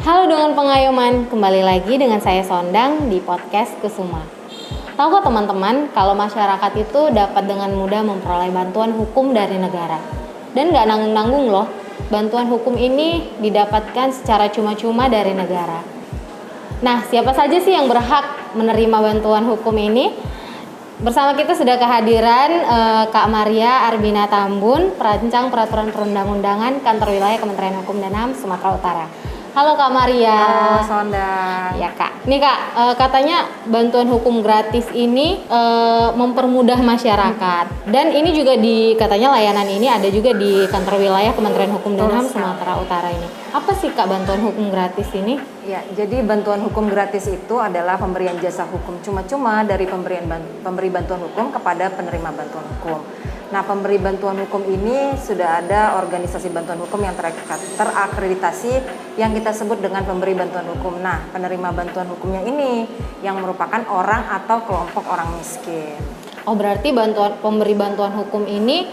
Halo dengan pengayoman, kembali lagi dengan saya Sondang di podcast Kusuma. Tahukah teman-teman kalau masyarakat itu dapat dengan mudah memperoleh bantuan hukum dari negara. Dan nggak nanggung-nanggung loh, bantuan hukum ini didapatkan secara cuma-cuma dari negara. Nah, siapa saja sih yang berhak menerima bantuan hukum ini? Bersama kita sudah kehadiran Kak Maria Arbina Tambun, perancang peraturan perundang-undangan Kantor Wilayah Kementerian Hukum dan HAM Sumatera Utara. Halo Kak Maria. Halo Sonda. Ya Kak. Nih Kak, katanya bantuan hukum gratis ini mempermudah masyarakat. Dan ini juga katanya layanan ini ada juga di Kantor Wilayah Kementerian Hukum dan HAM Sumatera Utara ini. Apa sih Kak bantuan hukum gratis ini? Ya, jadi bantuan hukum gratis itu adalah pemberian jasa hukum cuma-cuma dari pemberi bantuan hukum kepada penerima bantuan hukum. Nah, pemberi bantuan hukum ini sudah ada organisasi bantuan hukum yang terakreditasi yang kita sebut dengan pemberi bantuan hukum. Nah, penerima bantuan hukumnya ini yang merupakan orang atau kelompok orang miskin. Oh, berarti pemberi bantuan hukum ini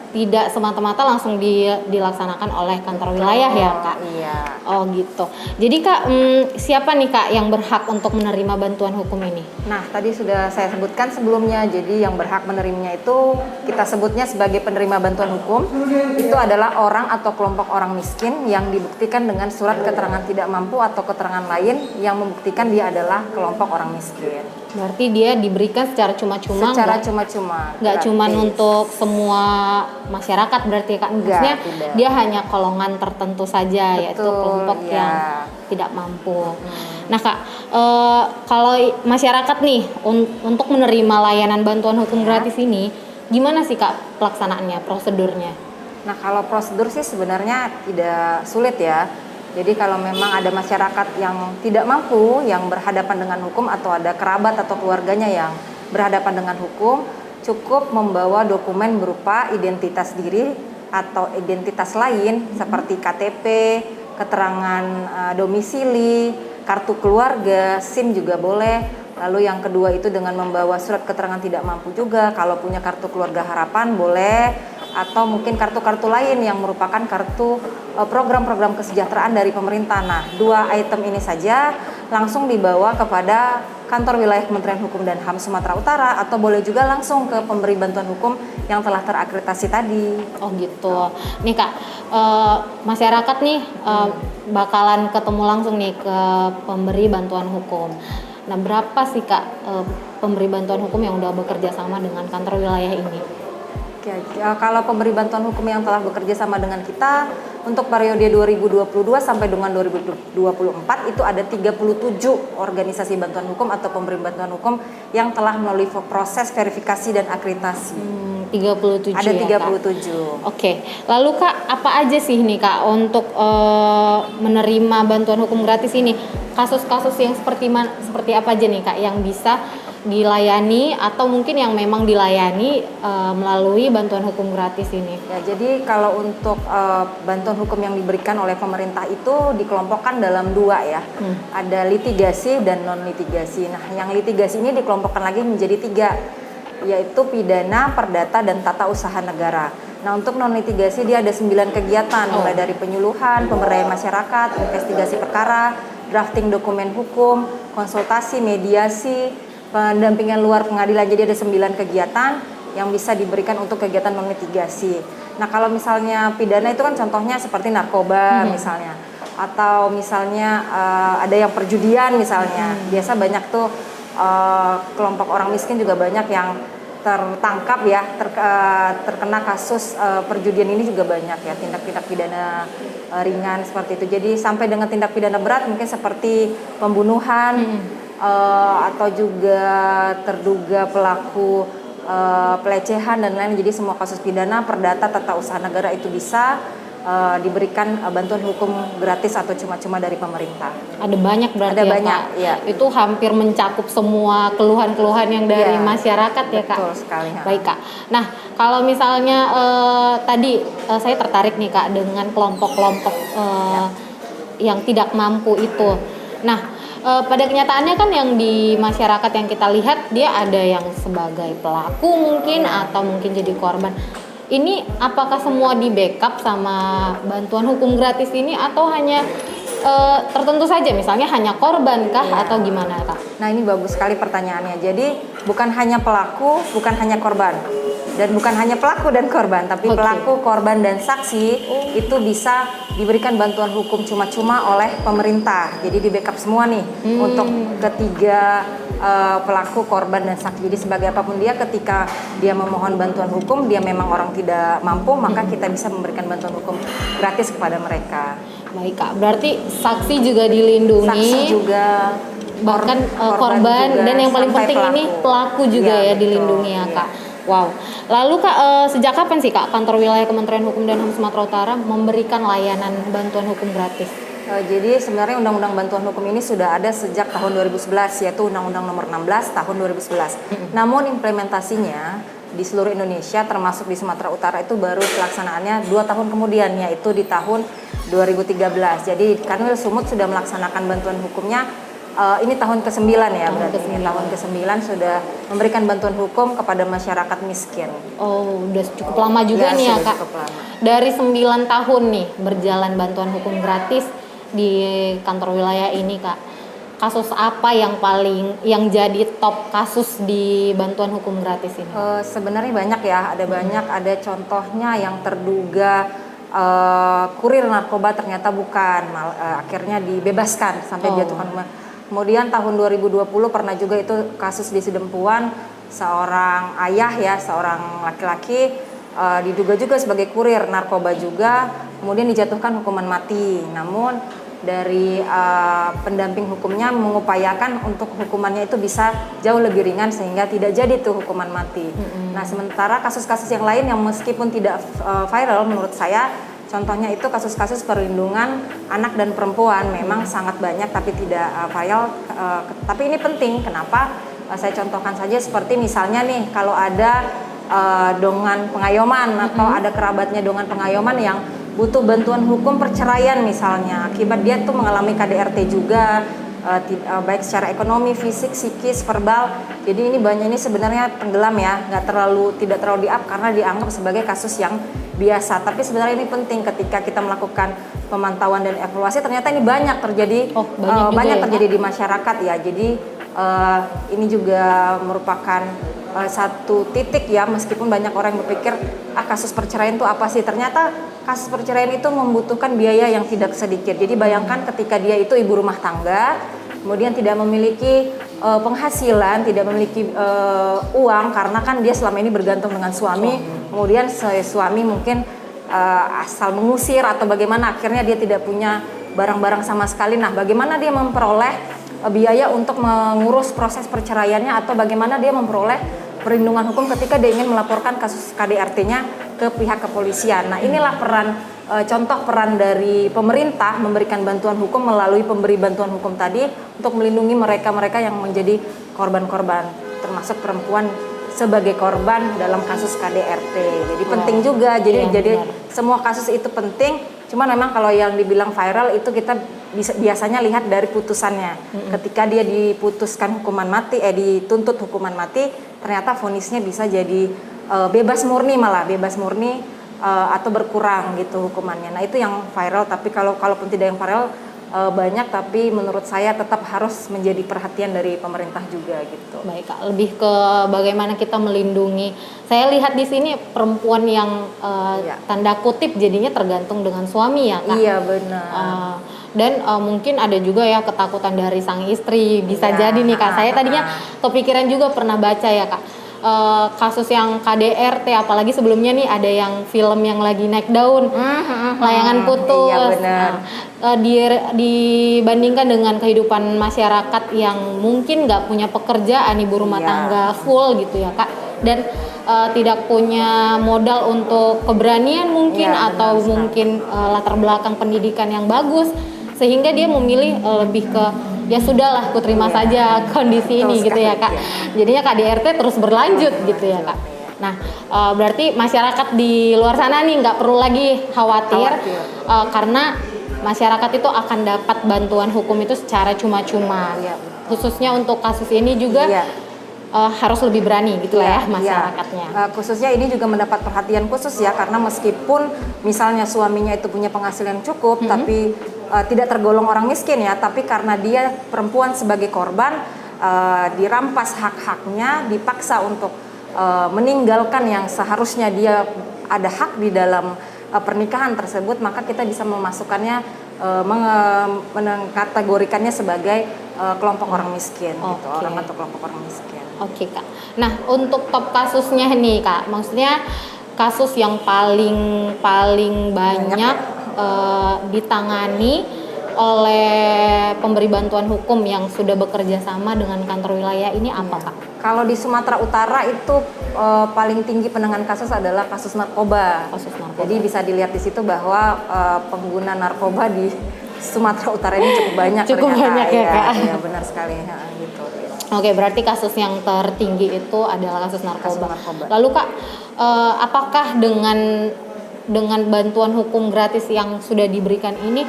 tidak semata-mata langsung dilaksanakan oleh kantor wilayah ya Kak? Iya. Oh gitu. Jadi Kak, siapa nih Kak yang berhak untuk menerima bantuan hukum ini? Nah, tadi sudah saya sebutkan sebelumnya. Jadi yang berhak menerimanya itu kita sebutnya sebagai penerima bantuan hukum. Itu adalah orang atau kelompok orang miskin yang dibuktikan dengan surat keterangan tidak mampu atau keterangan lain yang membuktikan dia adalah kelompok orang miskin. Berarti dia diberikan secara cuma-cuma? Secara cuma-cuma. Nggak cuma untuk semua masyarakat berarti Kak? Maksudnya dia hanya golongan tertentu saja. Betul, yaitu kelompok yang tidak mampu. Nah Kak, kalau masyarakat nih untuk menerima layanan bantuan hukum gratis ini, gimana sih Kak pelaksanaannya, prosedurnya? Nah, kalau prosedur sih sebenarnya tidak sulit ya. Jadi kalau memang ada masyarakat yang tidak mampu, yang berhadapan dengan hukum atau ada kerabat atau keluarganya yang berhadapan dengan hukum, cukup membawa dokumen berupa identitas diri atau identitas lain seperti KTP, keterangan domisili, kartu keluarga, SIM juga boleh. Lalu yang kedua itu dengan membawa surat keterangan tidak mampu juga, kalau punya kartu keluarga harapan boleh, atau mungkin kartu-kartu lain yang merupakan kartu program-program kesejahteraan dari pemerintah. Nah, 2 item ini saja langsung dibawa kepada Kantor Wilayah Kementerian Hukum dan HAM Sumatera Utara, atau boleh juga langsung ke pemberi bantuan hukum yang telah terakreditasi tadi. Oh gitu. Nih Kak, masyarakat nih bakalan ketemu langsung nih ke pemberi bantuan hukum. Nah, berapa sih Kak pemberi bantuan hukum yang udah bekerja sama dengan kantor wilayah ini? Kalau pemberi bantuan hukum yang telah bekerja sama dengan kita untuk periode 2022 sampai dengan 2024 itu ada 37 organisasi bantuan hukum atau pemberi bantuan hukum yang telah melalui proses verifikasi dan akreditasi. 37 ada ya, 37. Oke. Lalu Kak, apa aja sih nih Kak untuk menerima bantuan hukum gratis ini? Kasus-kasus yang seperti apa aja nih Kak yang bisa dilayani atau mungkin yang memang dilayani melalui bantuan hukum gratis ini? Ya, jadi kalau untuk bantuan hukum yang diberikan oleh pemerintah itu dikelompokkan dalam 2 ya. Ada litigasi dan non litigasi. Nah, yang litigasi ini dikelompokkan lagi menjadi 3, yaitu pidana, perdata, dan tata usaha negara. Nah, untuk non litigasi dia ada 9 kegiatan, mulai dari penyuluhan, pemberdayaan masyarakat, investigasi perkara, drafting dokumen hukum, konsultasi, mediasi, pendampingan luar pengadilan. Jadi ada 9 kegiatan yang bisa diberikan untuk kegiatan non litigasi. Nah, kalau misalnya pidana itu kan contohnya seperti narkoba misalnya, atau misalnya ada yang perjudian misalnya. Biasa banyak tuh kelompok orang miskin juga banyak yang tertangkap ya, terkena kasus perjudian ini juga banyak ya, tindak-tindak pidana ringan seperti itu. Jadi sampai dengan tindak pidana berat mungkin seperti pembunuhan, atau juga terduga pelaku pelecehan dan lain. Jadi semua kasus pidana, perdata, tata usaha negara itu bisa diberikan bantuan hukum gratis atau cuma-cuma dari pemerintah. Ada banyak berarti ada ya banyak, Kak? Ya. Itu hampir mencakup semua keluhan-keluhan yang dari masyarakat ya Kak? Betul sekali. Baik Kak. Nah, kalau misalnya tadi saya tertarik nih Kak dengan kelompok-kelompok yang tidak mampu itu. Nah, pada kenyataannya kan yang di masyarakat yang kita lihat dia ada yang sebagai pelaku mungkin atau mungkin jadi korban. ini apakah semua di backup sama bantuan hukum gratis ini atau hanya tertentu saja, misalnya hanya korban kah atau gimana Kak? Nah ini bagus sekali pertanyaannya. Jadi bukan hanya pelaku, bukan hanya korban, dan bukan hanya pelaku dan korban, tapi pelaku, korban, dan saksi itu bisa diberikan bantuan hukum cuma-cuma oleh pemerintah. Jadi di backup semua nih untuk ketiga pelaku, korban, dan saksi. Jadi sebagai apapun dia, ketika dia memohon bantuan hukum, dia memang orang tidak mampu, maka kita bisa memberikan bantuan hukum gratis kepada mereka. Baik Kak, berarti saksi juga dilindungi. Saksi juga, bahkan korban juga, dan yang paling penting pelaku. Ini pelaku juga ya dilindungi ya Kak. Wow. Lalu Kak, sejak kapan sih Kak kantor wilayah Kementerian Hukum dan HAM Sumatera Utara memberikan layanan bantuan hukum gratis? Jadi sebenarnya Undang-Undang Bantuan Hukum ini sudah ada sejak tahun 2011, yaitu Undang-Undang Nomor 16 tahun 2011. Namun implementasinya di seluruh Indonesia termasuk di Sumatera Utara itu baru pelaksanaannya 2 tahun kemudian, yaitu di tahun 2013. Jadi Kanwil Sumut sudah melaksanakan bantuan hukumnya ini tahun ke-9 ya, berarti ini tahun ke-9 sudah memberikan bantuan hukum kepada masyarakat miskin. Oh, udah cukup lama juga nih ya Kak. Dari 9 tahun nih berjalan bantuan hukum gratis di kantor wilayah ini Kak. Kasus apa yang jadi top kasus di bantuan hukum gratis ini? Sebenarnya banyak ya, ada banyak, ada contohnya yang terduga kurir narkoba ternyata bukan, akhirnya dibebaskan sampai dijatuhkan hukuman. Kemudian tahun 2020 pernah juga itu kasus di Sidempuan, seorang ayah ya, seorang laki-laki diduga juga sebagai kurir narkoba juga, kemudian dijatuhkan hukuman mati. Namun dari pendamping hukumnya mengupayakan untuk hukumannya itu bisa jauh lebih ringan sehingga tidak jadi tuh hukuman mati. Nah sementara kasus-kasus yang lain yang meskipun tidak viral menurut saya, contohnya itu kasus-kasus perlindungan anak dan perempuan memang sangat banyak tapi tidak viral. Tapi ini penting, kenapa? Saya contohkan saja seperti misalnya nih kalau ada dongan pengayoman atau ada kerabatnya dongan pengayoman yang butuh bantuan hukum perceraian misalnya, akibat dia tuh mengalami KDRT juga, baik secara ekonomi, fisik, psikis, verbal. Jadi ini banyak ini sebenarnya tenggelam ya, tidak terlalu di-up karena dianggap sebagai kasus yang biasa. Tapi sebenarnya ini penting ketika kita melakukan pemantauan dan evaluasi, ternyata ini banyak terjadi, banyak terjadi di masyarakat ya. Jadi ini juga merupakan satu titik ya, meskipun banyak orang yang berpikir kasus perceraian itu apa sih, ternyata kasus perceraian itu membutuhkan biaya yang tidak sedikit. Jadi bayangkan ketika dia itu ibu rumah tangga, kemudian tidak memiliki penghasilan, tidak memiliki uang karena kan dia selama ini bergantung dengan suami, kemudian suami mungkin asal mengusir atau bagaimana, akhirnya dia tidak punya barang-barang sama sekali. Nah bagaimana dia memperoleh biaya untuk mengurus proses perceraiannya, atau bagaimana dia memperoleh perlindungan hukum ketika dia ingin melaporkan kasus KDRT-nya ke pihak kepolisian. Nah inilah contoh peran dari pemerintah memberikan bantuan hukum melalui pemberi bantuan hukum tadi untuk melindungi mereka-mereka yang menjadi korban-korban, termasuk perempuan sebagai korban dalam kasus KDRT. Jadi penting juga, jadi semua kasus itu penting. Cuman memang kalau yang dibilang viral itu kita biasanya lihat dari putusannya. Ketika dia diputuskan hukuman mati, dituntut hukuman mati, ternyata vonisnya bisa jadi bebas murni atau berkurang gitu hukumannya. Nah itu yang viral. Tapi kalaupun tidak yang viral banyak, tapi menurut saya tetap harus menjadi perhatian dari pemerintah juga gitu. Baik Kak, lebih ke bagaimana kita melindungi. Saya lihat di sini perempuan yang tanda kutip jadinya tergantung dengan suami ya Kak. Iya benar. Dan mungkin ada juga ya ketakutan dari sang istri, bisa jadi nih Kak. Saya tadinya kepikiran juga pernah baca ya Kak, kasus yang KDRT, apalagi sebelumnya nih ada yang film yang lagi naik daun, layangan putus. Iya benar. Dibandingkan dengan kehidupan masyarakat yang mungkin nggak punya pekerjaan, ibu rumah tangga full gitu ya Kak, dan tidak punya modal untuk keberanian mungkin atau mungkin latar belakang pendidikan yang bagus, sehingga dia memilih lebih ke ya sudahlah, aku terima saja kondisi ini gitu ya Kak. Jadinya KDRT terus berlanjut gitu ya Kak. Nah berarti masyarakat di luar sana nih nggak perlu lagi khawatir. Karena masyarakat itu akan dapat bantuan hukum itu secara cuma-cuma. Khususnya untuk kasus ini juga harus lebih berani gitu lah ya masyarakatnya. Khususnya ini juga mendapat perhatian khusus ya, karena meskipun misalnya suaminya itu punya penghasilan cukup, tapi tidak tergolong orang miskin ya, tapi karena dia perempuan sebagai korban, dirampas hak-haknya, dipaksa untuk meninggalkan yang seharusnya dia ada hak di dalam pernikahan tersebut, maka kita bisa memasukkannya, mengkategorikannya sebagai kelompok orang miskin, gitu, orang atau kelompok orang miskin. Oke Kak. Nah untuk top kasusnya nih Kak, maksudnya kasus yang paling banyak ditangani oleh pemberi bantuan hukum yang sudah bekerja sama dengan kantor wilayah ini apa Kak? Kalau di Sumatera Utara itu paling tinggi penanganan kasus adalah kasus narkoba. Jadi bisa dilihat di situ bahwa pengguna narkoba di Sumatera Utara ini cukup banyak. Cukup banyak ya Kak? Iya benar sekali gitu. Oke, berarti kasus yang tertinggi itu adalah kasus narkoba. Lalu Kak, apakah dengan bantuan hukum gratis yang sudah diberikan ini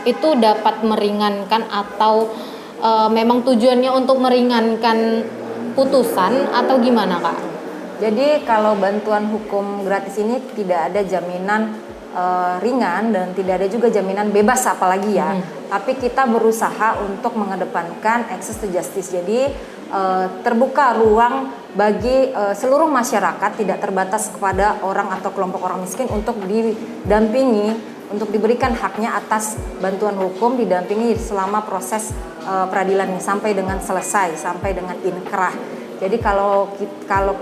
itu dapat meringankan atau memang tujuannya untuk meringankan putusan atau gimana Kak? Jadi kalau bantuan hukum gratis ini tidak ada jaminan ringan dan tidak ada juga jaminan bebas apalagi ya. Tapi kita berusaha untuk mengedepankan access to justice. Jadi terbuka ruang bagi seluruh masyarakat, tidak terbatas kepada orang atau kelompok orang miskin, untuk didampingi, untuk diberikan haknya atas bantuan hukum, didampingi selama proses peradilan ini sampai dengan selesai, sampai dengan inkrah. Jadi kalau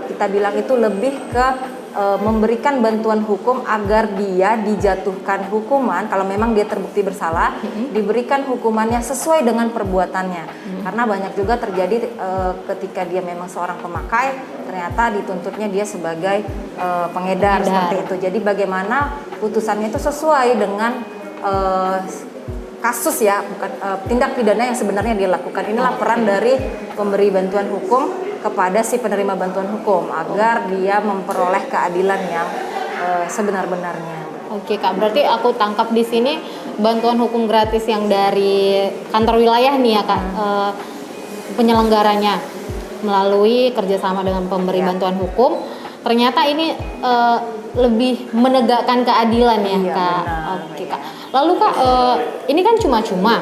kita bilang itu lebih ke memberikan bantuan hukum agar dia dijatuhkan hukuman kalau memang dia terbukti bersalah, diberikan hukumannya sesuai dengan perbuatannya. Karena banyak juga terjadi ketika dia memang seorang pemakai, ternyata dituntutnya dia sebagai pengedar seperti itu. Jadi bagaimana putusannya itu sesuai dengan kasus ya, bukan tindak pidana yang sebenarnya dia lakukan. Inilah peran dari pemberi bantuan hukum kepada si penerima bantuan hukum agar dia memperoleh keadilan yang sebenar-benarnya. Oke Kak, berarti aku tangkap di sini bantuan hukum gratis yang dari kantor wilayah nih ya Kak, penyelenggaranya melalui kerjasama dengan pemberi bantuan hukum, ternyata ini lebih menegakkan keadilan ya Kak. Benar, Oke Kak. Lalu Kak, ini kan cuma-cuma.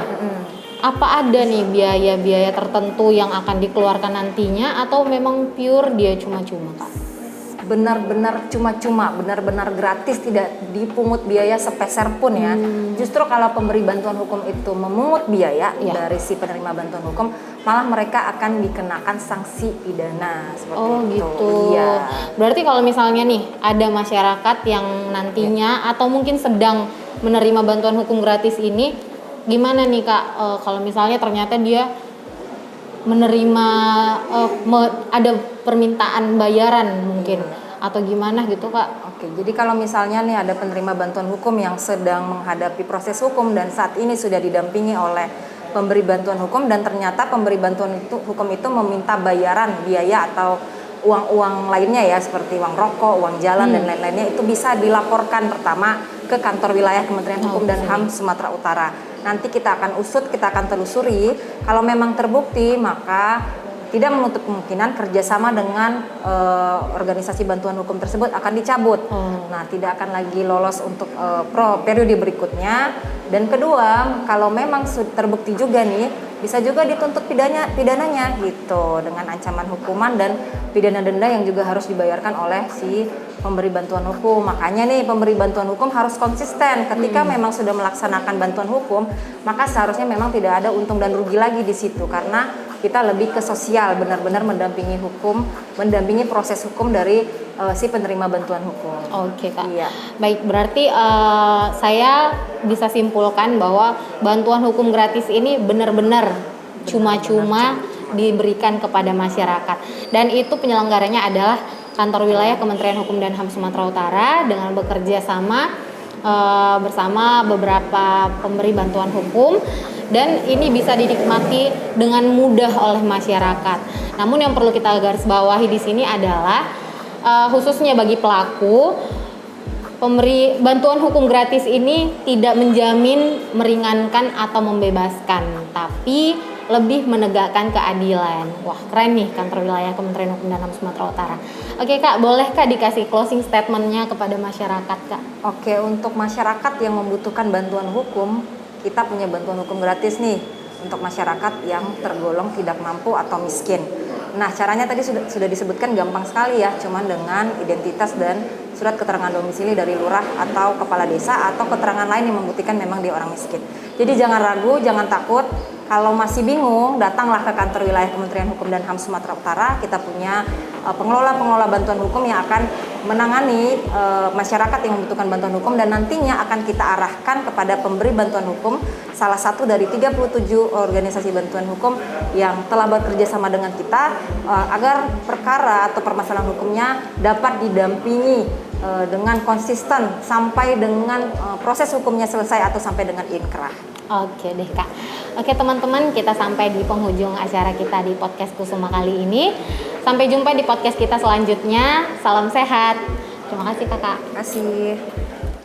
Apa ada nih biaya-biaya tertentu yang akan dikeluarkan nantinya atau memang pure dia cuma-cuma Kak? Benar-benar cuma-cuma, benar-benar gratis, tidak dipungut biaya sepeser pun ya. Justru kalau pemberi bantuan hukum itu memungut biaya dari si penerima bantuan hukum, malah mereka akan dikenakan sanksi pidana seperti itu. Gitu. Iya. Berarti kalau misalnya nih ada masyarakat yang nantinya atau mungkin sedang menerima bantuan hukum gratis ini, gimana nih Kak, kalau misalnya ternyata dia menerima ada permintaan bayaran mungkin atau gimana gitu Kak? Oke, jadi kalau misalnya nih ada penerima bantuan hukum yang sedang menghadapi proses hukum dan saat ini sudah didampingi oleh pemberi bantuan hukum dan ternyata pemberi bantuan hukum itu meminta bayaran biaya atau uang-uang lainnya ya, seperti uang rokok, uang jalan dan lain-lainnya, itu bisa dilaporkan pertama ke kantor wilayah Kementerian Hukum dan HAM Sumatera Utara. Nanti kita akan usut, kita akan telusuri. Kalau memang terbukti, maka tidak menutup kemungkinan kerjasama dengan organisasi bantuan hukum tersebut akan dicabut. Nah, tidak akan lagi lolos untuk periode berikutnya. Dan kedua, kalau memang terbukti juga nih, bisa juga dituntut pidananya gitu, dengan ancaman hukuman dan pidana denda yang juga harus dibayarkan oleh si pemberi bantuan hukum. Makanya nih pemberi bantuan hukum harus konsisten ketika memang sudah melaksanakan bantuan hukum, maka seharusnya memang tidak ada untung dan rugi lagi di situ, karena kita lebih ke sosial, benar-benar mendampingi hukum, mendampingi proses hukum dari si penerima bantuan hukum. Oke Kak. Iya. Baik, berarti saya bisa simpulkan bahwa bantuan hukum gratis ini benar-benar cuma-cuma diberikan kepada masyarakat, dan itu penyelenggaranya adalah kantor wilayah Kementerian Hukum dan HAM Sumatera Utara dengan bekerja sama bersama beberapa pemberi bantuan hukum, dan ini bisa dinikmati dengan mudah oleh masyarakat. Namun yang perlu kita garis bawahi di sini adalah khususnya bagi pelaku, pemberi bantuan hukum gratis ini tidak menjamin meringankan atau membebaskan, tapi lebih menegakkan keadilan. Wah, keren nih kantor wilayah Kementerian Hukum dan HAM Sumatera Utara. Oke Kak, boleh Kak dikasih closing statement-nya kepada masyarakat Kak? Oke, untuk masyarakat yang membutuhkan bantuan hukum, kita punya bantuan hukum gratis nih untuk masyarakat yang tergolong tidak mampu atau miskin. Nah, caranya tadi sudah disebutkan gampang sekali ya, cuman dengan identitas dan surat keterangan domisili dari lurah atau kepala desa atau keterangan lain yang membuktikan memang dia orang miskin. Jadi jangan ragu, jangan takut. Kalau masih bingung, datanglah ke kantor wilayah Kementerian Hukum dan HAM Sumatera Utara. Kita punya pengelola bantuan hukum yang akan menangani masyarakat yang membutuhkan bantuan hukum, dan nantinya akan kita arahkan kepada pemberi bantuan hukum, salah satu dari 37 organisasi bantuan hukum yang telah bekerja sama dengan kita agar perkara atau permasalahan hukumnya dapat didampingi dengan konsisten sampai dengan proses hukumnya selesai atau sampai dengan inkrah. Oke deh Kak. Oke teman-teman, kita sampai di penghujung acara kita di podcast Kusuma kali ini. Sampai jumpa di podcast kita selanjutnya. Salam sehat. Terima kasih Kakak. Terima kasih.